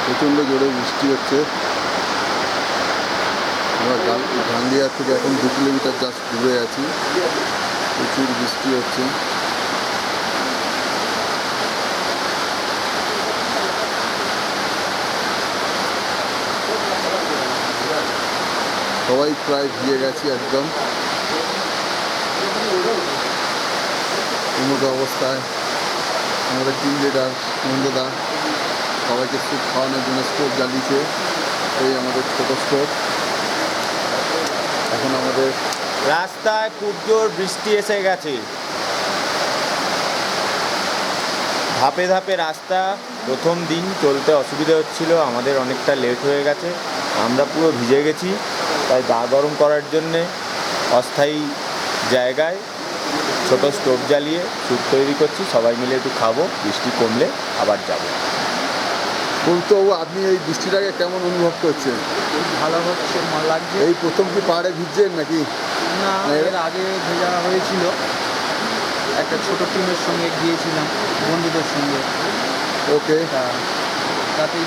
প্রচণ্ড জোরে বৃষ্টি হচ্ছে। আমরা গাঙ্গিয়া থেকে এখন 2 কিলোমিটার জাস্ট দূরে আছি। প্রচুর বৃষ্টি হচ্ছে। সবাই প্রায় ভিজে গেছি একদম উন্নত অবস্থায়। আমাদের টিম লিডার নন্দদা সবাইকে স্যুপ খাওয়ানোর জন্য স্টোভ জ্বালিয়েছে। এই আমাদের ছোটো স্টোভ। এখন আমাদের রাস্তায় খুব জোর বৃষ্টি এসে গেছে। ধাপে ধাপে রাস্তা। প্রথম দিন চলতে অসুবিধা হচ্ছিল, আমাদের অনেকটা লেট হয়ে গেছে, আমরা পুরো ভিজে গেছি। তাই গা গরম করার জন্যে অস্থায়ী জায়গায় ছোট স্টোভ জ্বালিয়ে স্যুপ তৈরি করছি। সবাই মিলে একটু খাবো, বৃষ্টি কমলে আবার যাবো। বলতবাবু, আপনি এই বৃষ্টিটাকে কেমন অনুভব করছেন? ভালো হচ্ছে, লাগছে। এই প্রথম কি পাহাড়ে ভিজছেন নাকি? না, এর আগে ভেজা হয়েছিল, একটা ছোট টিমের সঙ্গে গিয়েছিলাম বন্ধুদের সঙ্গে। ওকে। তাতেই